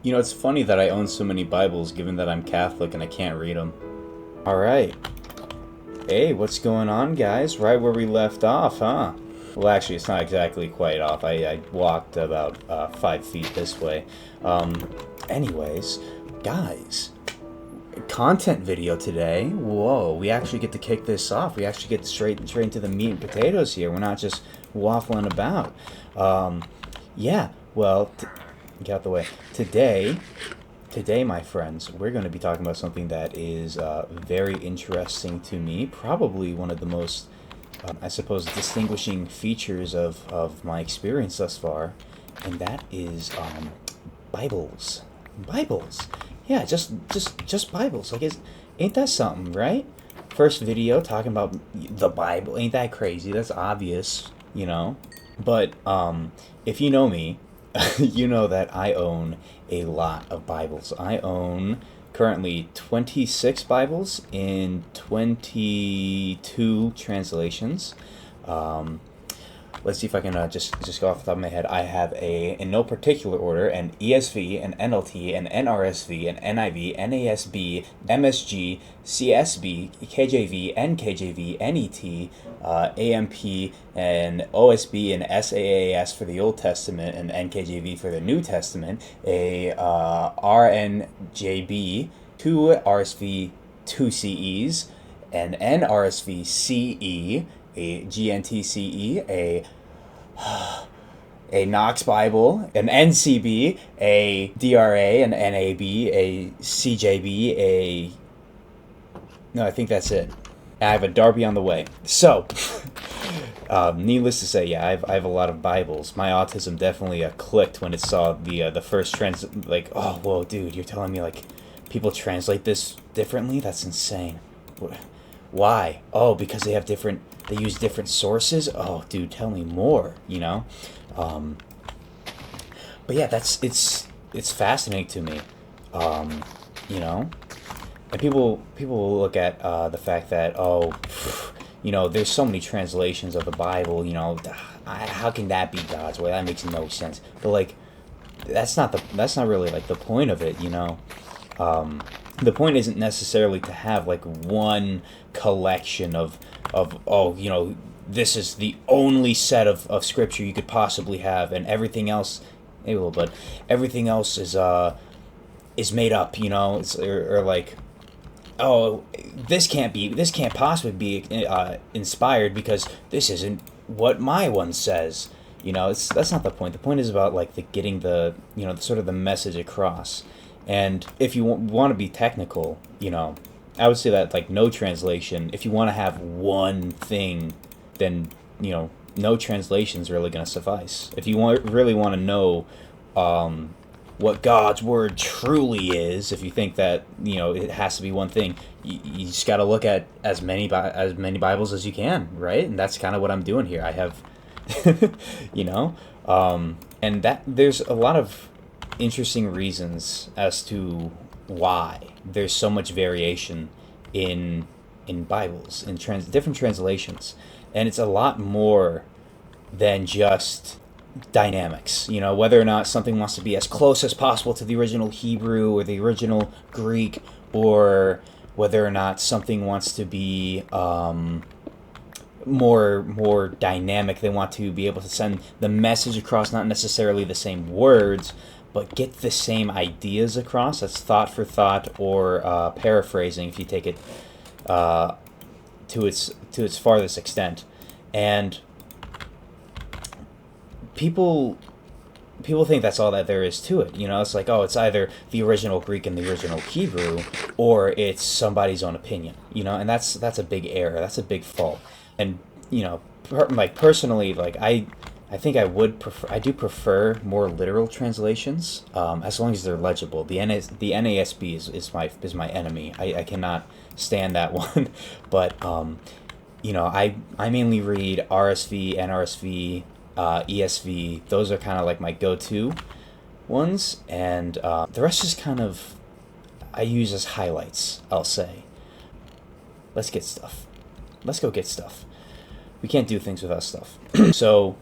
You know, it's funny that I own so many Bibles given that I'm Catholic and I can't read them. Alright. Hey, what's going on, guys? Right where we left off, huh? Well, actually, it's not exactly quite off. I walked about 5 feet this way. Anyways, guys, content video today. Whoa, we actually get to kick this off. We actually get straight into the meat and potatoes here. We're not just waffling about. Yeah, well, get out the way. Today, my friends, we're going to be talking about something that is very interesting to me. Probably one of the most, I suppose, distinguishing features of my experience thus far, and that is Bibles. Bibles. Yeah, just Bibles. Like, ain't that something, right? First video talking about the Bible. Ain't that crazy? That's obvious, you know. But if you know me, you know that I own a lot of Bibles. I own currently 26 Bibles in 22 translations. Let's see if I can just go off the top of my head. I have in no particular order, an ESV, an NLT, an NRSV, an NIV, NASB, MSG, CSB, KJV, NKJV, NET, AMP, and OSB, and SAAS for the Old Testament, and NKJV for the New Testament, a RNJB, 2 RSV, 2 CEs, an NRSV CE, a GNTCE, a Knox Bible, an NCB, a DRA, an NAB, a CJB, no, I think that's it. I have a Darby on the way. So, needless to say, yeah, I have a lot of Bibles. My autism definitely clicked when it saw the first like, oh, whoa, dude, you're telling me like people translate this differently? That's insane. Why? Oh, because they use different sources? Oh, dude, tell me more, you know? But yeah, it's fascinating to me, you know? And people will look at the fact that, you know, there's so many translations of the Bible, you know, how can that be God's way? That makes no sense. But like, that's not really like the point of it, you know? The point isn't necessarily to have like one collection of you know, this is the only set of scripture you could possibly have, and everything else, maybe a little, but everything else is made up, you know. It's or like, oh, this can't possibly be inspired because this isn't what my one says. You know, that's not the point. The point is about like getting the, you know, the sort of the message across. And if you want to be technical, you know, I would say that like no translation. If you want to have one thing, then, you know, no translation is really going to suffice. If you really want to know what God's word truly is, if you think that, you know, it has to be one thing, you just got to look at as many Bibles as you can, right? And that's kind of what I'm doing here. I have, you know, and that there's a lot of interesting reasons as to why there's so much variation in Bibles, in different translations, and it's a lot more than just dynamics. You know, whether or not something wants to be as close as possible to the original Hebrew or the original Greek, or whether or not something wants to be more dynamic. They want to be able to send the message across, not necessarily the same words, but get the same ideas across. That's thought for thought, or paraphrasing if you take it to its farthest extent. And people think that's all that there is to it. You know, it's like, oh, it's either the original Greek and the original Hebrew, or it's somebody's own opinion. You know, and that's a big error. That's a big fault. And, you know, like personally, like I think I do prefer more literal translations, as long as they're legible. The NASB is my enemy. I cannot stand that one. But you know, I mainly read RSV, NRSV, ESV. Those are kind of like my go-to ones, and the rest is kind of I use as highlights, I'll say. Let's get stuff. Let's go get stuff. We can't do things without stuff. So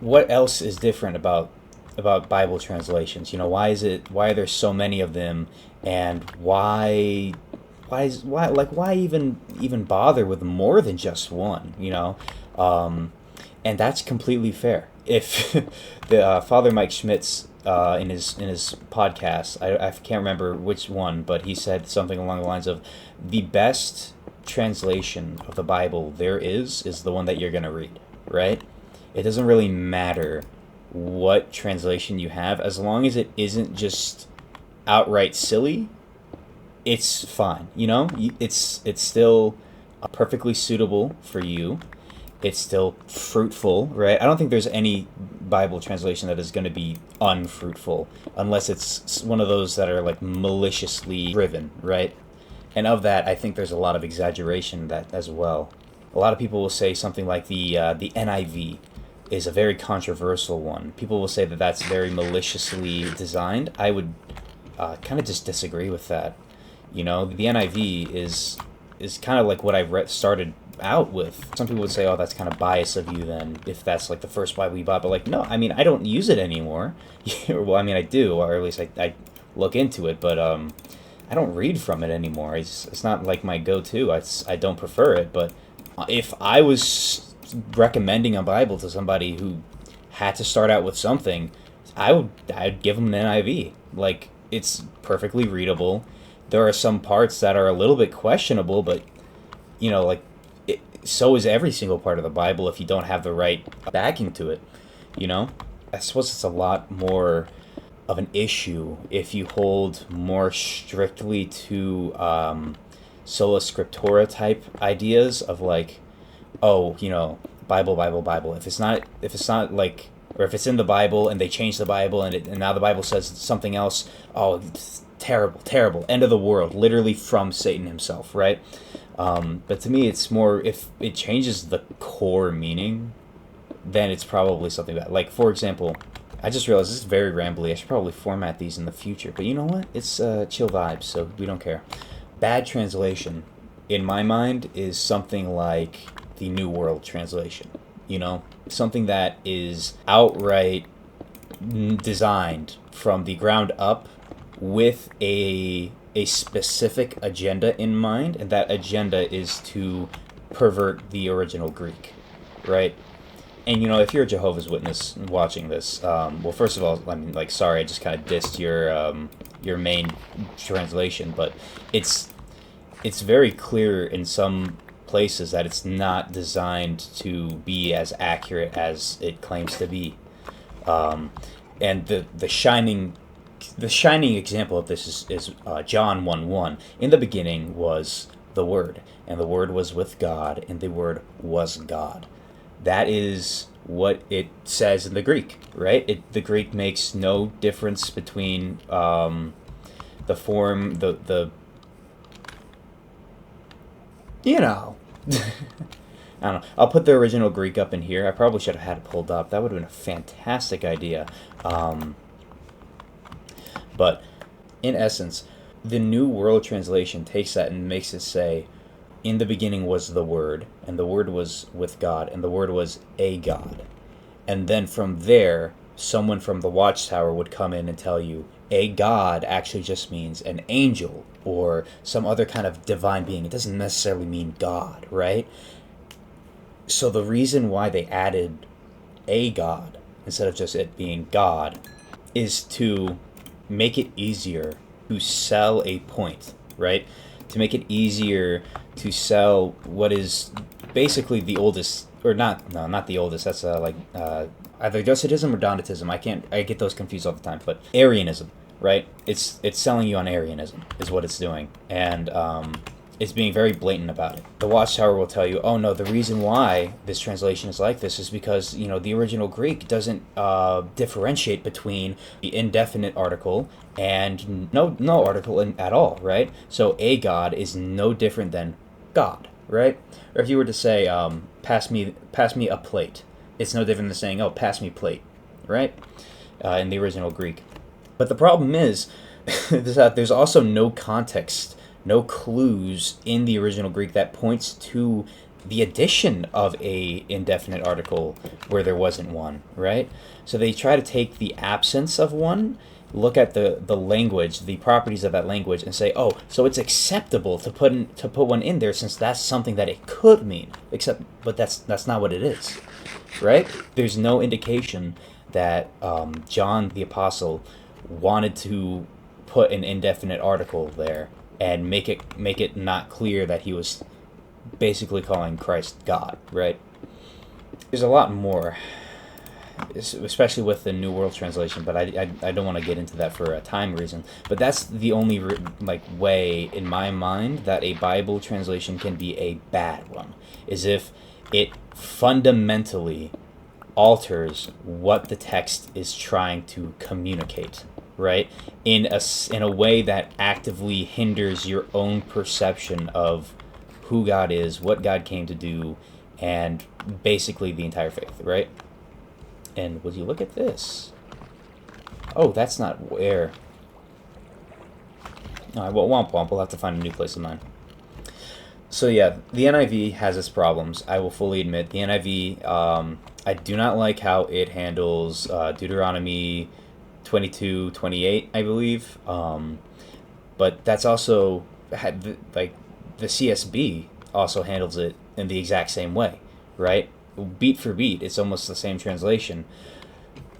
what else is different about about Bible translations. Why are there so many of them, and why even bother with more than just one? And that's completely fair. If the Father Mike Schmitz in his podcast, I can't remember which one, but he said something along the lines of, the best translation of the Bible there is the one that you're going to read, right? It doesn't really matter what translation you have, as long as it isn't just outright silly. It's fine, it's still perfectly suitable for you. It's still fruitful, right? I don't think there's any Bible translation that is going to be unfruitful, unless it's one of those that are like maliciously driven, right? And of that, I think there's a lot of exaggeration in that as well. A lot of people will say something like the NIV is a very controversial one. People will say that that's very maliciously designed. I would kind of just disagree with that. The NIV is kind of like what I started out with. Some people would say, oh, that's kind of bias of you then, if that's like the first Bible you bought. But like, no, I mean, I don't use it anymore. Well, I mean, I do, or at least I look into it, but I don't read from it anymore. It's not like my go-to. I don't prefer it. But if I was recommending a Bible to somebody who had to start out with something, I'd give them an NIV. Like, it's perfectly readable. There are some parts that are a little bit questionable, but so is every single part of the Bible if you don't have the right backing to it. I suppose it's a lot more of an issue if you hold more strictly to sola scriptura type ideas of like, oh, Bible. If it's not like, or if it's in the Bible and they change the Bible and now the Bible says something else, oh, it's terrible, end of the world, literally from Satan himself, right? But to me, it's more, if it changes the core meaning, then it's probably something bad. Like, for example, I just realized this is very rambly. I should probably format these in the future. But you know what? It's chill vibes, so we don't care. Bad translation, in my mind, is something like the New World Translation. Something that is outright designed from the ground up with a specific agenda in mind, and that agenda is to pervert the original Greek, right? And if you're a Jehovah's Witness watching this, well, first of all, I mean, like, sorry, I just kind of dissed your main translation, but it's very clear in some places that it's not designed to be as accurate as it claims to be. And the shining example of this is John 1:1. In the beginning was the Word, and the Word was with God, and the Word was God. That is what it says in the Greek, right? The Greek makes no difference between the form, the I don't know. I'll put the original Greek up in here. I probably should have had it pulled up. That would have been a fantastic idea. But in essence, the New World Translation takes that and makes it say, in the beginning was the Word, and the Word was with God, and the Word was a God. And then from there, someone from the Watchtower would come in and tell you, a God actually just means an angel or some other kind of divine being. It doesn't necessarily mean God, right? So the reason why they added a God instead of just it being God is to make it easier to sell a point, right? To make it easier to sell what is basically the oldest, or not the oldest, that's either Docetism or Donatism. I get those confused all the time, but Arianism, right? It's selling you on Arianism is what it's doing, and it's being very blatant about it. The Watchtower will tell you, oh no, the reason why this translation is like this is because, the original Greek doesn't differentiate between the indefinite article and no article at all, right? So a God is no different than God, right? Or if you were to say, pass me a plate, it's no different than saying, oh, pass me plate, right? In the original Greek. But the problem is that there's also no context, no clues in the original Greek that points to the addition of a indefinite article where there wasn't one, right? So they try to take the absence of one, look at the language, the properties of that language, and say, oh, so it's acceptable to put one in there since that's something that it could mean. But that's not what it is, right? There's no indication that John the Apostle wanted to put an indefinite article there and make it not clear that he was basically calling Christ God, right? There's a lot more, especially with the New World Translation, but I don't want to get into that for a time reason. But that's the only way in my mind that a Bible translation can be a bad one, is if it fundamentally alters what the text is trying to communicate, right? In a way that actively hinders your own perception of who God is, what God came to do, and basically the entire faith, right? And would you look at this? Oh, that's not where. All right, well, womp womp. We'll have to find a new place of mine. So yeah, the NIV has its problems. I will fully admit the NIV. I do not like how it handles Deuteronomy 22:28, I believe. But that's also the CSB also handles it in the exact same way, right? Beat for beat, it's almost the same translation.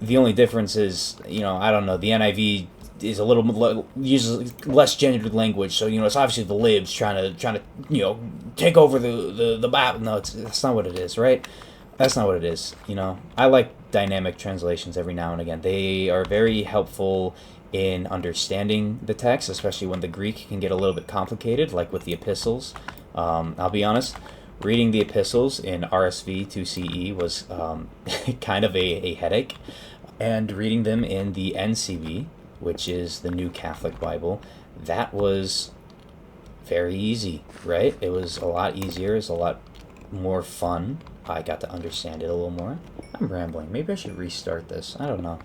The only difference is, I don't know, the NIV is a little uses less gendered language, so it's obviously the libs trying to take over the Bible. No, that's not what it is, right? That's not what it is. I like dynamic translations every now and again. They are very helpful in understanding the text, especially when the Greek can get a little bit complicated, like with the epistles. I'll be honest, reading the epistles in RSV to CE was kind of a headache, and reading them in the NCB, which is the New Catholic Bible, that was very easy, right? It was a lot easier, it was a lot more fun. I got to understand it a little more. I'm rambling. Maybe I should restart this. I don't know.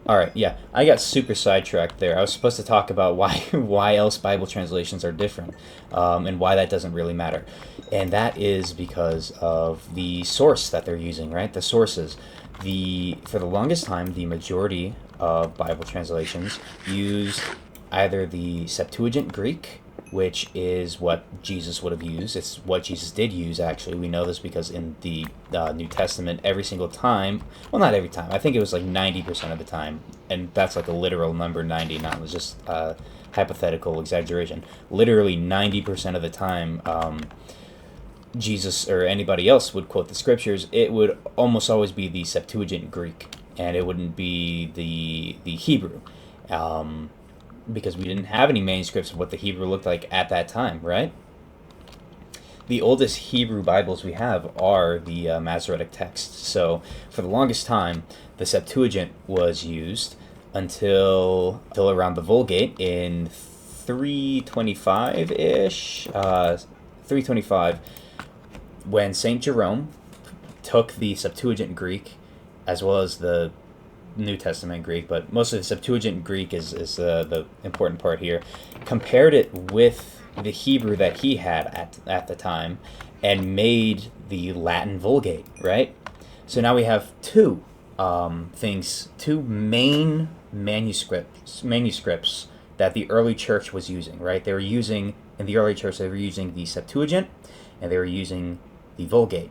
Alright, yeah, I got super sidetracked there. I was supposed to talk about why else Bible translations are different, and why that doesn't really matter. And that is because of the source that they're using, right? The sources. For the longest time, the majority of Bible translations used either the Septuagint Greek, which is what Jesus would have used. It's what Jesus did use, actually. We know this because in the New Testament, every single time, well, not every time, I think it was like 90% of the time, and that's like a literal number, 90, not just hypothetical exaggeration. Literally 90% of the time, Jesus or anybody else would quote the scriptures, it would almost always be the Septuagint Greek, and it wouldn't be the Hebrew. Because we didn't have any manuscripts of what the Hebrew looked like at that time, right? The oldest Hebrew Bibles we have are the Masoretic texts. So for the longest time, the Septuagint was used until around the Vulgate in 325-ish, 325, when St. Jerome took the Septuagint Greek as well as the New Testament Greek, but mostly the Septuagint Greek is the important part here, compared it with the Hebrew that he had at the time, and made the Latin Vulgate, right? So now we have two main manuscripts that the early church was using, right? In the early church, they were using the Septuagint, and they were using the Vulgate,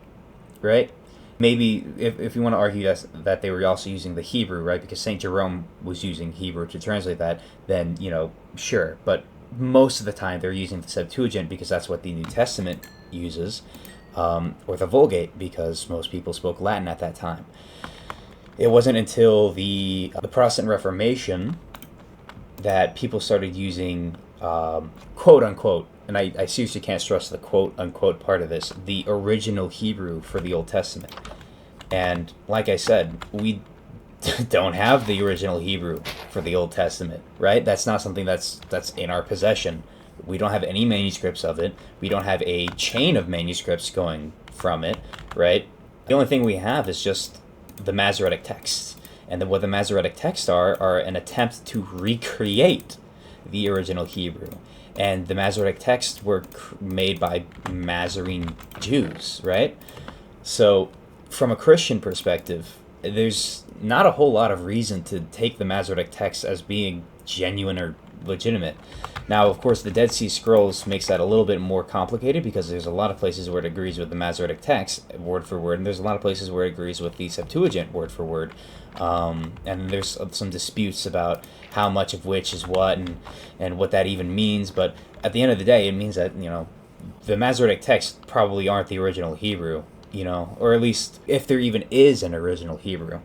right? Maybe if you want to argue that they were also using the Hebrew, right? Because St. Jerome was using Hebrew to translate that, then, sure. But most of the time they're using the Septuagint because that's what the New Testament uses, or the Vulgate because most people spoke Latin at that time. It wasn't until the Protestant Reformation that people started using, quote-unquote, and I seriously can't stress the quote-unquote part of this, the original Hebrew for the Old Testament. And like I said, we don't have the original Hebrew for the Old Testament, right? That's not something that's in our possession. We don't have any manuscripts of it. We don't have a chain of manuscripts going from it, right? The only thing we have is just the Masoretic texts. And what the Masoretic texts are an attempt to recreate the original Hebrew. And the Masoretic texts were made by Masorean Jews, right? So from a Christian perspective, there's not a whole lot of reason to take the Masoretic text as being genuine or legitimate. Now, of course, the Dead Sea Scrolls makes that a little bit more complicated, because there's a lot of places where it agrees with the Masoretic text word for word, and there's a lot of places where it agrees with the Septuagint word for word. And there's some disputes about how much of which is what, and what that even means. But at the end of the day, it means that, the Masoretic texts probably aren't the original Hebrew, or at least if there even is an original Hebrew.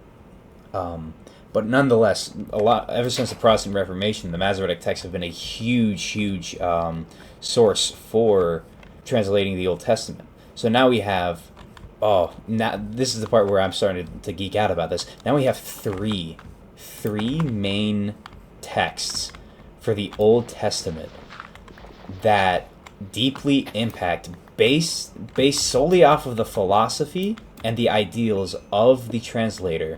But nonetheless, ever since the Protestant Reformation, the Masoretic texts have been a huge source for translating the Old Testament. So now we have, now this is the part where I'm starting to geek out about this. Now we have three main texts for the Old Testament that deeply impact, based solely off of the philosophy and the ideals of the translator,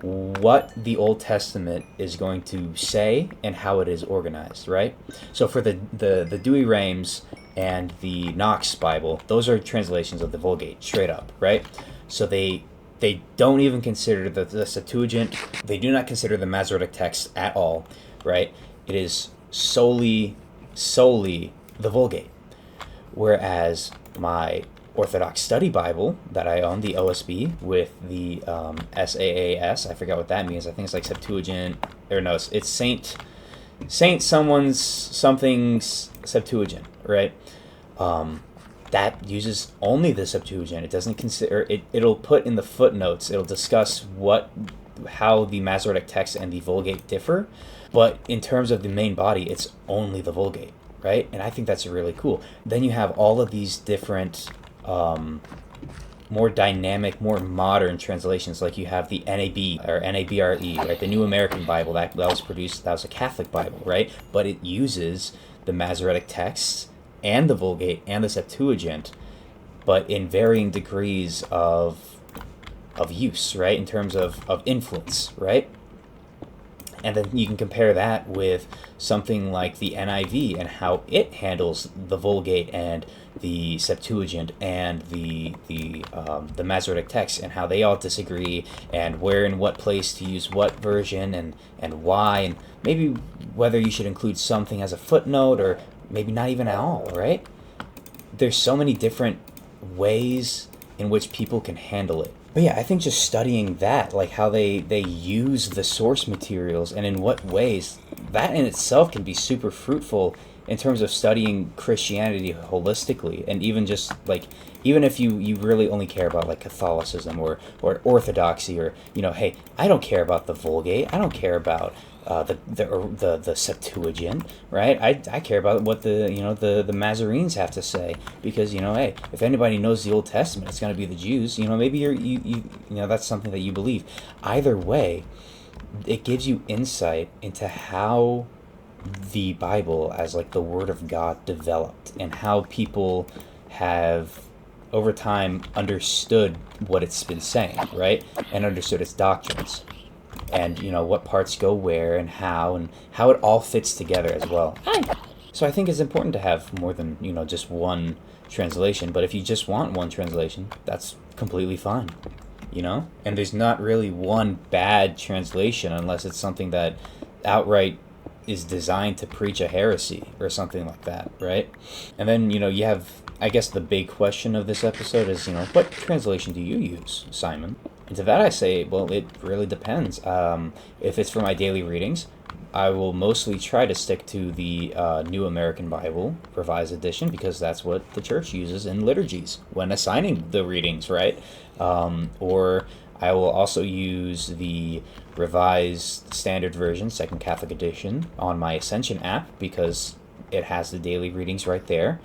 what the Old Testament is going to say and how it is organized, right? So for the Douay-Rheims and the Knox Bible, those are translations of the Vulgate, straight up, right? So they don't even consider the Septuagint. They do not consider the Masoretic text at all, right? It is solely the Vulgate. Whereas my Orthodox Study Bible that I own, the OSB, with the SAAS, I forgot what that means. I think it's like Septuagint, or no, it's Saint something's Septuagint, right? That uses only the Septuagint. It doesn't consider it. It'll put in the footnotes. It'll discuss how the Masoretic text and the Vulgate differ, but in terms of the main body, it's only the Vulgate, right? And I think that's really cool. Then you have all of these different more dynamic, more modern translations, like you have the NAB or NABRE, right? The New American Bible that was a Catholic Bible, right? But it uses the Masoretic texts and the Vulgate and the Septuagint, but in varying degrees of use, right? In terms of influence, right? And then you can compare that with something like the NIV and how it handles the Vulgate and the Septuagint and the Masoretic text, and how they all disagree, and where and what place to use what version, and why, and maybe whether you should include something as a footnote or maybe not even at all, right? There's so many different ways in which people can handle it. But yeah, I think just studying that, like how they use the source materials and in what ways, that in itself can be super fruitful in terms of studying Christianity holistically. And even just like, even if you really only care about like Catholicism or Orthodoxy, or, hey, I don't care about the Vulgate, I don't care about the Septuagint, right? I care about what the Nazarenes have to say, because hey, if anybody knows the Old Testament, it's going to be the Jews. Maybe you that's something that you believe. Either way, it gives you insight into how the Bible as like the Word of God developed, and how people have over time understood what it's been saying, right? And understood its doctrines. And what parts go where and how it all fits together as well. So I think it's important to have more than just one translation. But if you just want one translation, that's completely fine. And there's not really one bad translation unless it's something that outright is designed to preach a heresy or something like that, right? And then you have, I guess, the big question of this episode is what translation do you use, Simon? And to that I say, well, it really depends. If it's for my daily readings, I will mostly try to stick to the New American Bible, Revised Edition, because that's what the church uses in liturgies when assigning the readings, right? Or I will also use the Revised Standard Version, Second Catholic Edition, on my Ascension app, because it has the daily readings right there.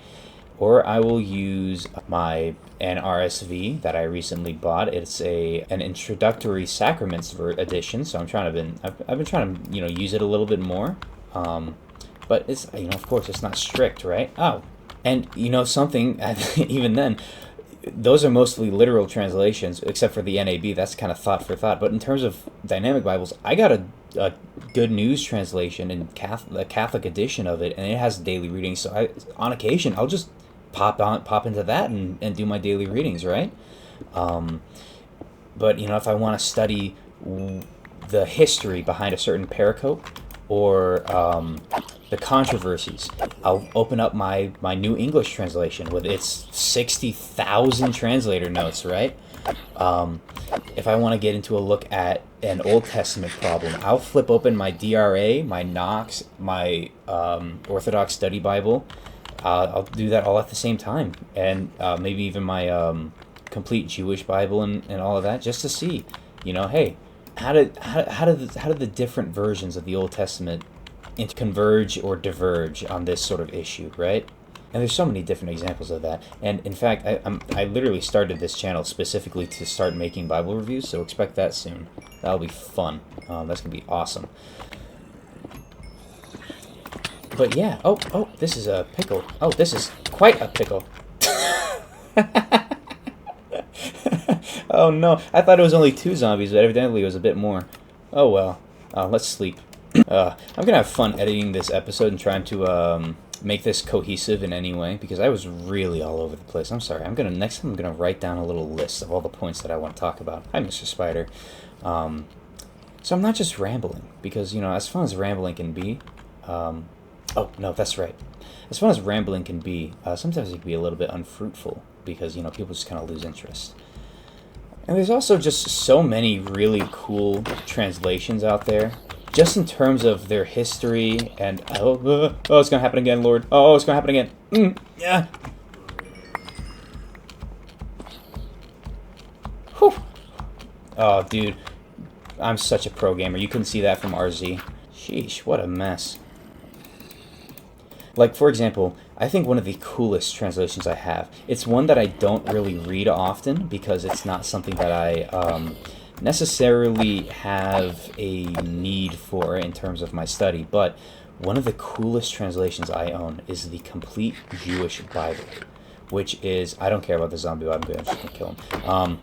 Or I will use my NRSV that I recently bought. It's an introductory sacraments edition, so I've been trying to use it a little bit more. But it's of course it's not strict, right? Oh, and something even then, those are mostly literal translations, except for the NAB. That's kind of thought for thought. But in terms of dynamic Bibles, I gotta a Good News translation and the Catholic edition of it, and it has daily readings. So on occasion, I'll just pop into that and do my daily readings, right? But if I want to study the history behind a certain pericope or the controversies, I'll open up my New English translation with its 60,000 translator notes, right? If I want to get into a look at an Old Testament problem, I'll flip open my DRA, my Knox, my Orthodox Study Bible. I'll do that all at the same time, and maybe even my complete Jewish Bible and all of that, just to see, hey, how did the different versions of the Old Testament converge or diverge on this sort of issue, right? And there's so many different examples of that. And in fact, I literally started this channel specifically to start making Bible reviews, so expect that soon. That'll be fun. That's gonna be awesome. But yeah, oh, this is a pickle. Oh, this is quite a pickle. Oh no, I thought it was only 2 zombies, but evidently it was a bit more. Oh well, let's sleep. I'm gonna have fun editing this episode and trying to make this cohesive in any way, because I was really all over the place. I'm sorry. Next time I'm gonna write down a little list of all the points that I want to talk about. Hi, Mr. Spider. So I'm not just rambling, because as fun as rambling can be. Oh no, that's right. As fun as rambling can be, sometimes it can be a little bit unfruitful, because people just kind of lose interest. And there's also just so many really cool translations out there, just in terms of their history and it's gonna happen again, Lord. Oh, it's gonna happen again. Yeah. Whew. Oh, dude, I'm such a pro gamer. You couldn't see that from RZ. Sheesh, what a mess. Like, for example, I think one of the coolest translations I have, it's one that I don't really read often because it's not something that I necessarily have a need for in terms of my study, but one of the coolest translations I own is the Complete Jewish Bible, which is, I don't care about the zombie Bible, I'm just going to kill him,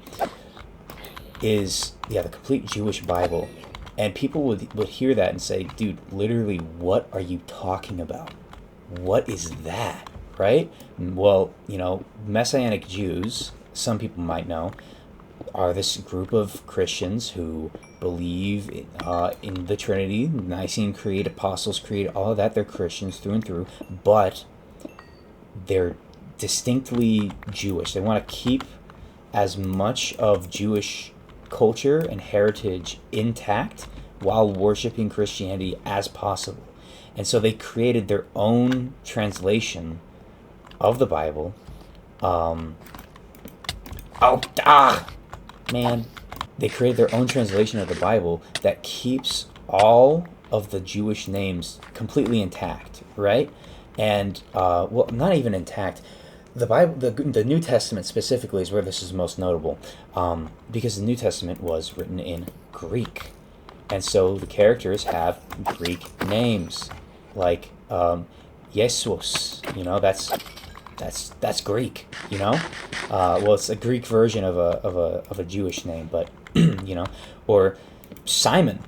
the Complete Jewish Bible. And people would hear that and say, dude, literally, what are you talking about? What is that, right? Well, Messianic Jews, some people might know, are this group of Christians who believe in the Trinity, Nicene Creed, Apostles' Creed, all of that. They're Christians through and through, but they're distinctly Jewish. They want to keep as much of Jewish culture and heritage intact while worshiping Christianity as possible. And so they created their own translation of the Bible. They created their own translation of the Bible that keeps all of the Jewish names completely intact, right? And, well, not even intact. The Bible, the New Testament specifically is where this is most notable, because the New Testament was written in Greek. And so the characters have Greek names, like Jesus. That's Greek. Well, it's a Greek version of a Jewish name, but or Simon.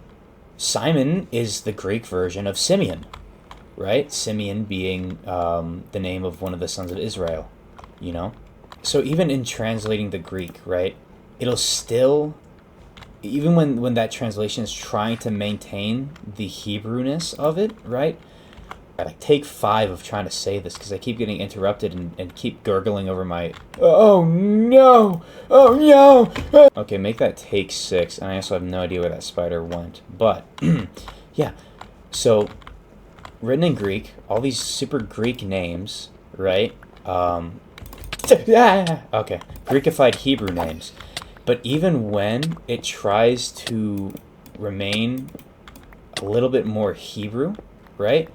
Simon is the Greek version of Simeon, right? Simeon being the name of one of the sons of Israel. So even in translating the Greek, right, it'll still, even when that translation is trying to maintain the Hebrewness of it, right? Like, take 5 of trying to say this because I keep getting interrupted and keep gurgling over my, oh no, Okay, make that take 6, and I also have no idea where that spider went. But, yeah, so, written in Greek, all these super Greek names, right? Okay, Greekified Hebrew names. But even when it tries to remain a little bit more Hebrew, right?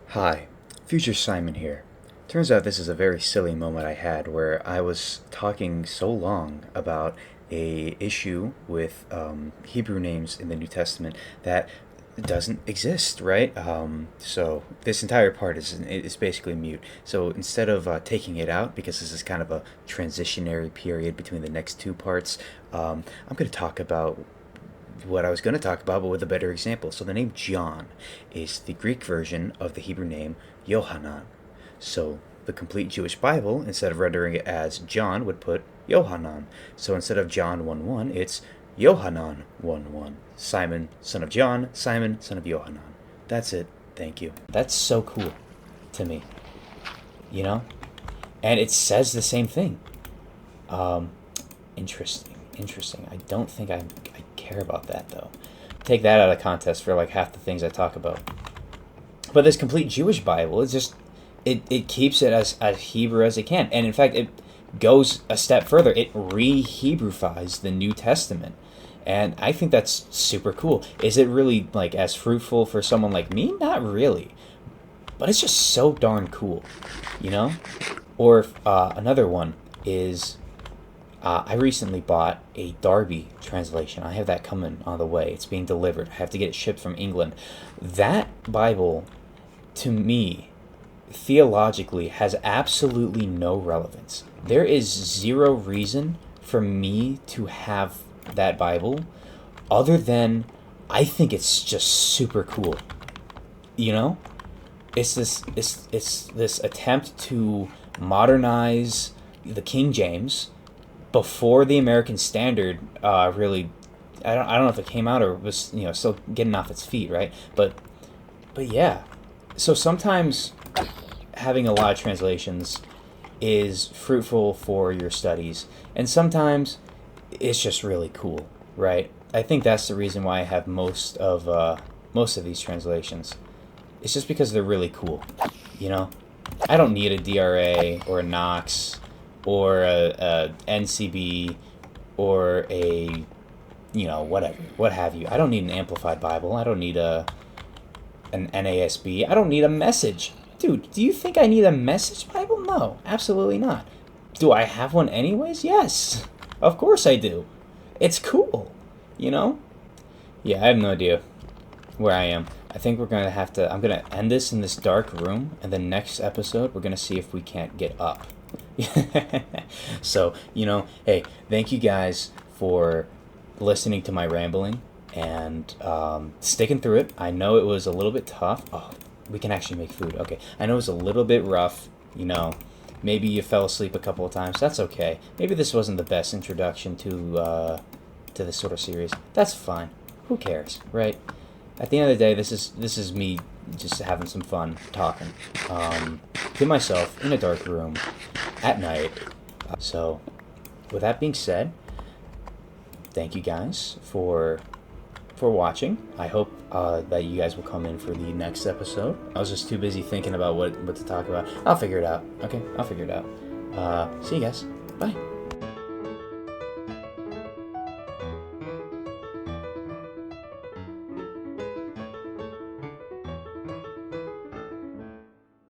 Hi, Future Simon here. Turns out this is a very silly moment I had where I was talking so long about a issue with Hebrew names in the New Testament that doesn't exist, right? So this entire part is basically mute. So instead of taking it out, because this is kind of a transitionary period between the next 2 parts, I'm going to talk about what I was going to talk about, but with a better example. So the name John is the Greek version of the Hebrew name Yohanan. So the complete Jewish Bible, instead of rendering it as John, would put Yohanan. So instead of John 1:1, it's Yohanan 1:1. Simon, son of John, Simon, son of Yohanan. That's it. Thank you. That's so cool to me. You know? And it says the same thing. Interesting. I don't think I care about that, though. Take that out of context for like half the things I talk about. But this complete Jewish Bible, it's just, it keeps it as Hebrew as it can. And in fact, it goes a step further. It re-Hebrewfies the New Testament. And I think that's super cool. Is it really like as fruitful for someone like me? Not really. But it's just so darn cool, you know? Or another one is, I recently bought a Darby translation. I have that coming on the way. It's being delivered. I have to get it shipped from England. That Bible, to me, theologically, has absolutely no relevance. There is zero reason for me to have that Bible other than I think it's just super cool. You know? It's this attempt to modernize the King James before the American Standard really, I don't know if it came out or was, you know, still getting off its feet, right? But yeah. So sometimes having a lot of translations is fruitful for your studies, and sometimes it's just really cool, right? I think that's the reason why I have most of these translations. It's just because they're really cool, you know? I don't need a DRA or a Knox or a NCB or a, you know, whatever, what have you. I don't need an Amplified Bible. I don't need an NASB. I don't need a Message. Dude, do you think I need a Message Bible? No, absolutely not. Do I have one anyways? Yes. Of course I do. It's cool, you know? Yeah, I have no idea where I am. I think we're going to have to, I'm going to end this in this dark room, and the next episode, we're going to see if we can't get up. So, you know, hey, thank you guys for listening to my rambling and sticking through it. I know it was a little bit tough. Oh, we can actually make food. Okay. I know it was a little bit rough, you know. Maybe you fell asleep a couple of times. That's okay. Maybe this wasn't the best introduction to this sort of series. That's fine. Who cares, right? At the end of the day, this is me just having some fun talking to myself in a dark room at night. So, with that being said, thank you guys for watching. I hope that you guys will come in for the next episode. I was just too busy thinking about what to talk about. I'll figure it out. Okay, I'll figure it out. See you guys. Bye.